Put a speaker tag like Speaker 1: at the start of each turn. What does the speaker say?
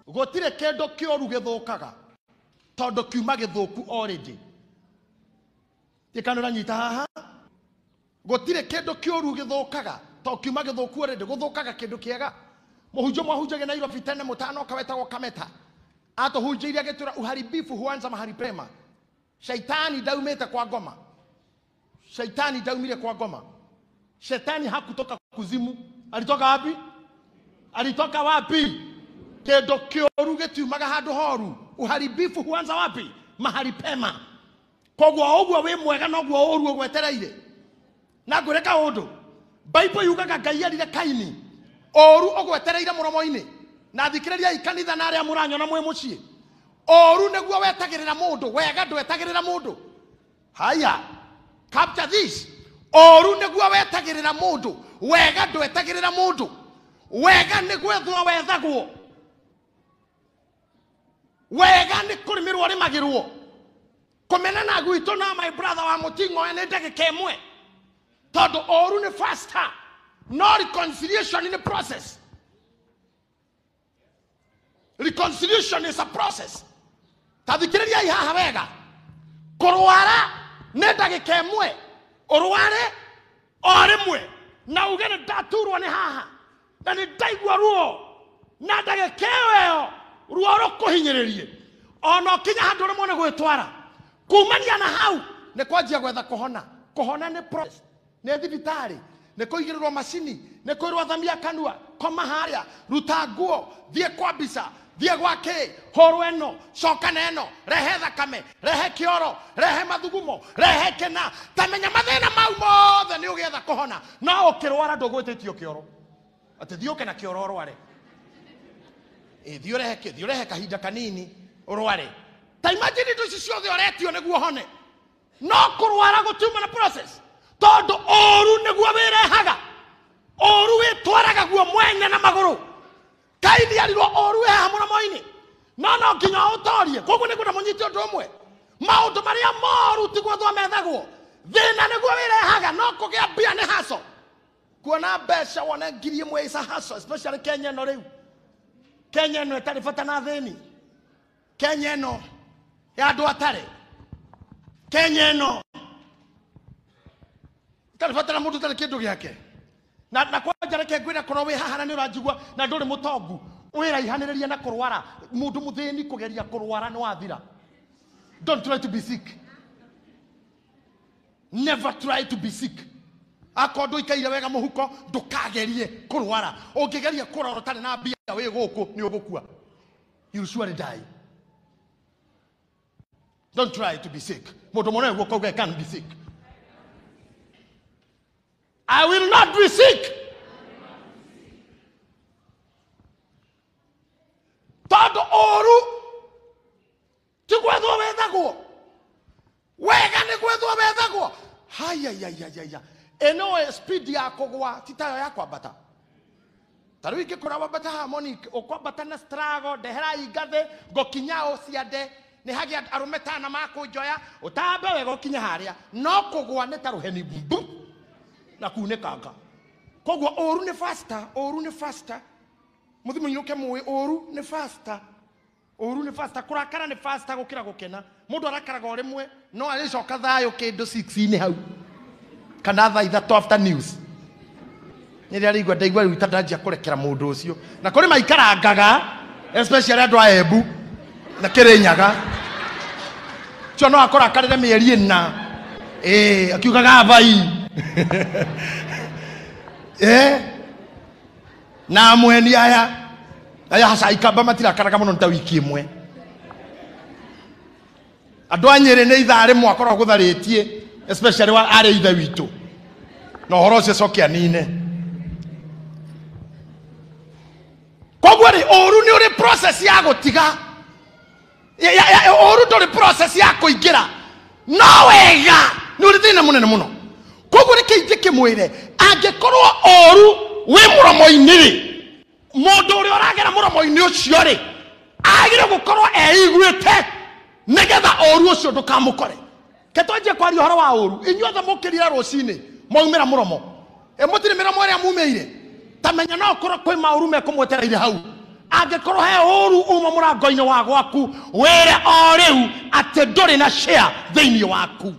Speaker 1: Gotire kendo kioru githukaga tondo kiuma githuku already. Tikanura nyita haha. Gotire kendo kioru githukaga to kiuma githuku already guthukaga kendo kiega. Muhunjo mahunjage Nairobi tene mutano kawetagwo Kameta. Ato hunjire agetura uharibifu huanza mahali pema. Shaitani daumete kwa ngoma. Shaitani daumire kwa ngoma. Shetani hakutoka kuzimu. Alitoka wapi? Alitoka wapi? Kendo kioru getiumaga handu horu. Uharibifu huanza wapi? Mahali pema. Kogwo ogwo we mwega nogwo oru ogwetereire. Na ngureka undu. Bible yugaga Ngai arire Kaini. Oru ogwetereire muromo-ini. Na thikiriria ikanitha na aria muranyona mwe mucii. Oru neguo wetagirira mundu, wega ndwetagirira mundu. Haya. Capture this. Oru neguo wetagirira mundu, wega ndwetagirira mundu. Wega ni gwethwo wethagwo. Wega ni kurimirwo rimagirwo. Kumenana gwito na my brother wa mutingo ene ndagika imwe. Todo oru ni faster. No reconciliation in the process. Reconciliation is a process. Tathikiriria ihaha wega. Kurwara ne ndagika imwe. Urware orimwe. Na ugene ndaturwo ni haha. Na ni ndaigua ruo. Na ndagika iyo ruo rukuhinyiririe. Ono kinya handu rimwe gwitwara. Kumania na hau ne kwanjia gwetha kuhona. Kuhona ni process. Ne thibitari. Ne kuigirirwo macini. Ne kwirwo thamia kanua. Koma haria. Ruta nguo. Thie kwa bisa. Thie gwake. Horo eno. Coka neno. Rehe thakame. Rehe kioro. Rehe mathugumo. Rehe kena. Tamenya mathina mau mothe ni ugietha kuhona. No ukirwara ndugwititio kioro. Ati thioke na kioro rware. Thio rehe kahinda kanini urware. Ta imagine ndu ciothe oretio neguo hone. No kurwara gutiuma na process. Todo oru neguo wirehaga. Oru witwaraga guo mwene na maguru. Kaini arirwo oru we haha muromo-ini. No nginya utorie. Koguo niguo ndamunyite undu umwe. Maundu maria moru tigwo thwa methagwo. Thina niguo wirehaga no kugia mbia ni haso. Kuona mbeca wona ngiri imwe isa haso, especially Kenya no riu. Kenya no etari bata na thini. Kenya no ya andu atare. Kenya no tari bata na mundu tari kindu giake. Na kwanja reke ngwira korwo wi haha na ni uranjigua na nduri mutongu. Wira ihaniriria na kurwara mundu muthini kugeria kurwara no athira. Don't try to be sick. Never try to be sick. Akondo ikaire wega muhuko ndukagerie kurwara. Ungigeria kurora tari na mbia wi guku ni ugukua. You surely die. Don't try to be sick. Mundu mona guko we can be sick. I will not be sick. Todo oru tigwethwo wethagwo. Wega ni gwethwo wethagwo. Haya. Eno speed ya kugwa titayo ya kwambata. Taru ikikura wambata harmonic ukwambata na struggle ndehera igathe ngokinyao ciande ni hagia arume tana makunjoya utambe wega ukinya haria no kugwa ni taruheni bumbu na kunekanga. Kogwo oru ni faster. Muthimu nyoke muwe oru ni faster. Kurakara ni faster gukira gukena. Mundu arakaraga orimwe no aricoka thayo kindu 6 ni hau. Kana tha ithatũ after news. Nĩ arigwa ndaigua rĩu itandanjia kũrekera mũndũ ũcio. Na kũrĩ maikarangaga especially andũ a Embu na Kĩrĩnyaga. Cio no akũrakarĩre mĩeri ĩna. Akiugaga vai. Na mweni aya haca ikamba matirakaraga mũno ta wiki ĩmwe. Andũ a Nyĩrĩ nĩ ithaa rĩmwe akoragwo gũtharĩtie especially wa are ithe witũ. No horo ũcio cokia nine. Kogwo rĩ oru nĩ ũrĩ process ya gũtiga. Oru ndũrĩ process ya kũingĩra. No wega nĩ ũrĩ thĩna mũnene mũno. Kogwo rĩ kĩingĩ kĩmwĩre angĩkorwo oru wĩ mũromo-inĩ rĩ mũndũ ũrĩa ũragera mũromo-inĩ ũcio rĩ agĩrĩirwo gũkorwo eiguĩte nĩgetha oru ũcio ndũkamũkore. Ketonje kwaria ũhoro wa oru inyuothe mũkĩrira rũcinĩ maumĩra mũromo. Mũtirĩ mĩromo ĩrĩa mumĩire. tamenya no korwo kwi mauru mekumwetereire hau angikorwo he uru uma murango-ini wa gwaku wire o riu ati nduri na share thiini waku